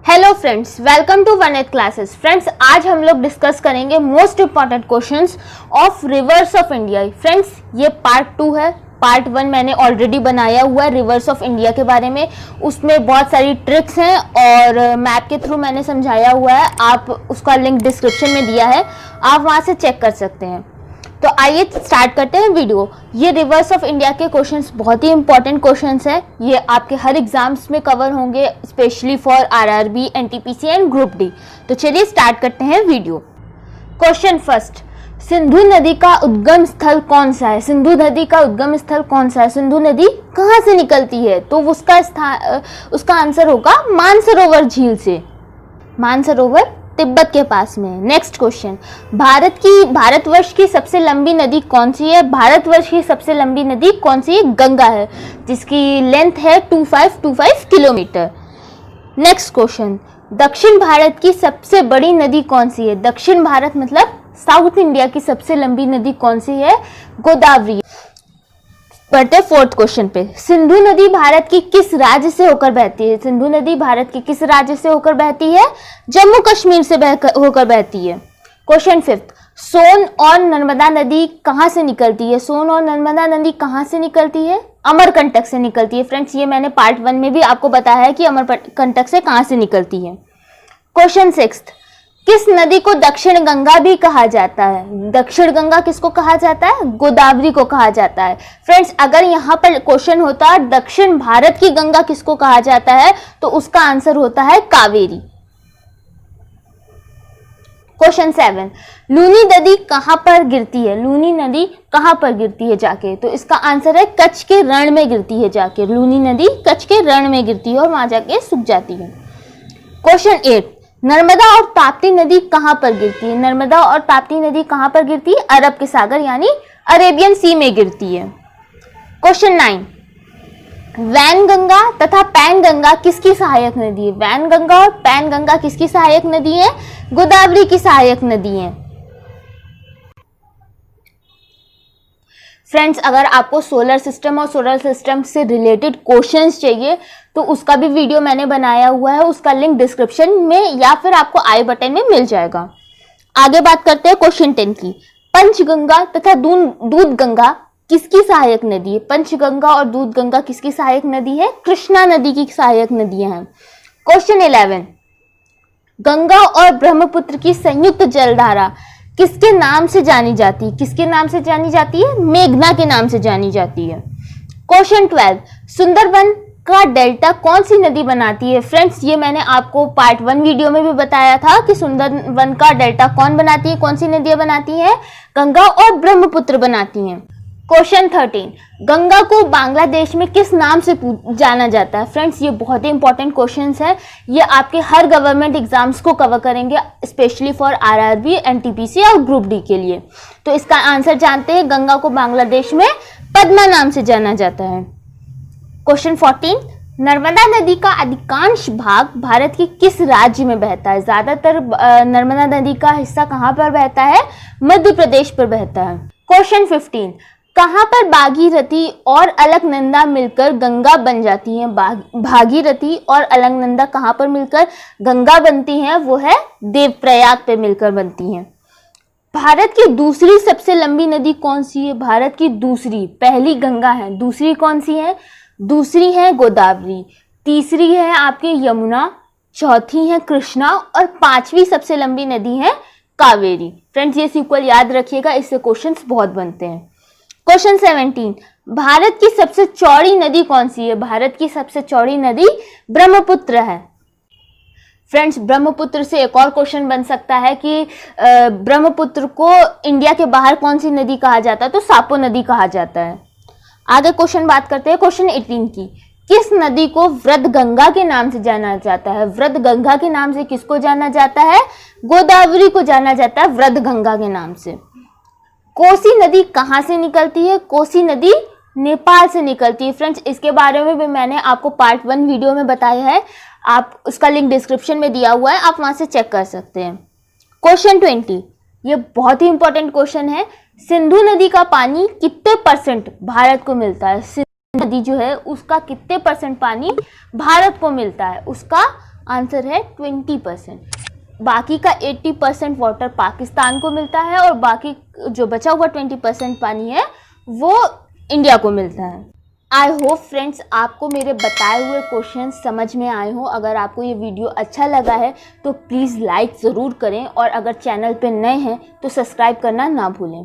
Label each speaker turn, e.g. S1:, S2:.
S1: Hello friends, welcome to one eighth classes. Friends, आज हम लोग डिस्कस करेंगे most important questions of rivers of India. Friends, ये part 2 है। पार्ट 1 मैंने ऑलरेडी बनाया हुआ है रिवर्स ऑफ इंडिया के बारे में। उसमें बहुत सारी ट्रिक्स हैं और मैप के थ्रू मैंने समझाया हुआ है। आप उसका लिंक डिस्क्रिप्शन में दिया है, आप वहाँ से चेक कर सकते हैं। तो आइए स्टार्ट करते हैं वीडियो। ये रिवर्स ऑफ इंडिया के क्वेश्चंस बहुत ही इंपॉर्टेंट क्वेश्चंस हैं। ये आपके हर एग्जाम्स में कवर होंगे, specially for RRB, NTPC and group D. तो चलिए स्टार्ट करते हैं वीडियो। क्वेश्चन फर्स्ट, सिंधु नदी का उद्गम स्थल कौन सा है? सिंधु नदी का उद्गम स्थल कौन सा है? सिंधु नदी कहाँ से निकलती है? तो उसका आंसर होगा मानसरोवर झील से। मानसरोवर तिब्बत के पास में। नेक्स्ट क्वेश्चन, भारतवर्ष की सबसे लंबी नदी कौन सी है? भारतवर्ष की सबसे लंबी नदी कौन सी है? गंगा है, जिसकी लेंथ है 2525 किलोमीटर। नेक्स्ट क्वेश्चन, दक्षिण भारत की सबसे बड़ी नदी कौन सी है? दक्षिण भारत मतलब साउथ इंडिया की सबसे लंबी नदी कौन सी है? गोदावरी। बढ़ते फोर्थ क्वेश्चन पे, सिंधु नदी भारत की किस राज्य से होकर बहती है? सिंधु नदी भारत की किस राज्य से होकर बहती है? जम्मू कश्मीर से होकर बहती है। क्वेश्चन फिफ्थ, सोन और नर्मदा नदी कहाँ से निकलती है? सोन और नर्मदा नदी कहाँ से निकलती है? अमरकंटक से निकलती है। फ्रेंड्स, ये मैंने पार्ट 1 में भी आपको बताया है कि अमरकंटक से कहाँ से निकलती है। क्वेश्चन सिक्स्थ, किस नदी को दक्षिण गंगा भी कहा जाता है? दक्षिण गंगा किसको कहा जाता है? गोदावरी को कहा जाता है। फ्रेंड्स, अगर यहाँ पर क्वेश्चन होता दक्षिण भारत की गंगा किसको कहा जाता है, तो उसका आंसर होता है कावेरी। क्वेश्चन 7, लूनी नदी कहां पर गिरती है? लूनी नदी कहां पर गिरती है जाके? तो इसका आंसर है कच्छ के रण में गिरती है जाके। लूनी नदी कच्छ के रण में गिरती है और वहां जाके सूख जाती है। क्वेश्चन 8, नर्मदा और ताप्ती नदी कहां पर गिरती है? नर्मदा और ताप्ती नदी कहां पर गिरती है? अरब के सागर यानी अरेबियन सी में गिरती है। क्वेश्चन 9, वैनगंगा तथा पैनगंगा किसकी सहायक नदी है? वैनगंगा और पैनगंगा किसकी सहायक नदी है? गोदावरी की सहायक नदी है। फ्रेंड्स, अगर आपको सोलर सिस्टम और सोलर सिस्टम से रिलेटेड क्वेश्चंस चाहिए तो उसका भी वीडियो मैंने बनाया हुआ है, उसका लिंक डिस्क्रिप्शन में या फिर आपको आई बटन में मिल जाएगा। आगे बात करते हैं क्वेश्चन 10 की। पंचगंगा तथा दूधगंगा किसकी सहायक नदी है? पंचगंगा और दूधगंगा किसकी सहायक नदी है? कृष्णा नदी की सहायक नदियां हैं। क्वेश्चन 11, गंगा और ब्रह्मपुत्र की संयुक्त जलधारा किसके नाम से जानी जाती है? किसके नाम से जानी जाती है? मेघना के नाम से जानी जाती है। क्वेश्चन 12, सुंदरबन का डेल्टा कौन सी नदी बनाती है? फ्रेंड्स, ये मैंने आपको पार्ट 1 वीडियो में भी बताया था कि सुंदरबन का डेल्टा कौन बनाती है, कौन सी नदियां बनाती हैं? गंगा और ब्रह्मपुत्र बनाती हैं। क्वेश्चन 13, गंगा को बांग्लादेश में किस नाम से जाना जाता है? फ्रेंड्स, ये बहुत ही इंपॉर्टेंट क्वेश्चंस है। ये आपके हर गवर्नमेंट एग्जाम्स को कवर करेंगे, स्पेशली फॉर आरआरबी, एनटीपीसी और ग्रुप डी के लिए। तो इसका आंसर जानते हैं, गंगा को बांग्लादेश में पद्मा नाम से जाना जाता है। क्वेश्चन 14, नर्मदा नदी का अधिकांश भाग भारत के किस राज्य में बहता है? ज्यादातर नर्मदा नदी का हिस्सा कहां पर बहता है? मध्य प्रदेश पर बहता है। क्वेश्चन 15, कहां पर भागीरथी और अलकनंदा मिलकर गंगा बन जाती हैं? भागीरथी और अलकनंदा कहां पर मिलकर गंगा बनती हैं? वो है देवप्रयाग पे मिलकर बनती हैं। भारत की दूसरी सबसे लंबी नदी कौन सी है? भारत की दूसरी, पहली गंगा है, दूसरी कौन सी है? दूसरी है गोदावरी, तीसरी है आपकी यमुना, चौथी है कृष्णा और पांचवी सबसे लंबी नदी है कावेरी। फ्रेंड्स, ये सीक्वल याद रखिएगा, इससे क्वेश्चंस बहुत बनते हैं। क्वेश्चन 17, भारत की सबसे चौड़ी नदी कौन सी है? भारत की सबसे चौड़ी नदी ब्रह्मपुत्र है। फ्रेंड्स, ब्रह्मपुत्र से एक और क्वेश्चन बन सकता है कि ब्रह्मपुत्र को इंडिया के बाहर कौन सी नदी कहा जाता है? तो सापो नदी कहा जाता है। आगे क्वेश्चन बात करते हैं क्वेश्चन 18 की। किस नदी को वृद्ध गंगा के नाम से जाना जाता है? वृद्ध गंगा के नाम से किसको जाना जाता है? गोदावरी को जाना जाता है वृद्ध गंगा के नाम से। कोसी नदी कहां से निकलती है? कोसी नदी नेपाल से निकलती है। फ्रेंड्स, इसके बारे में भी मैंने आपको पार्ट 1 वीडियो में बताया है, आप उसका लिंक डिस्क्रिप्शन में दिया हुआ है, आप वहां से चेक कर सकते हैं। क्वेश्चन 20, ये बहुत ही इंपॉर्टेंट क्वेश्चन है। सिंधु नदी का पानी कितने % भारत को मिलता है? सिंधु नदी जो है उसका कितने % पानी भारत को मिलता है? उसका आंसर है 20%। बाकी का 80% वाटर पाकिस्तान को मिलता है और बाकी जो बचा हुआ 20% पानी है वो इंडिया को मिलता है। आई होप फ्रेंड्स आपको मेरे बताए हुए क्वेश्चन समझ में आए हो। अगर आपको ये वीडियो अच्छा लगा है तो प्लीज़ लाइक ज़रूर करें और अगर चैनल पे नए हैं तो सब्सक्राइब करना ना भूलें।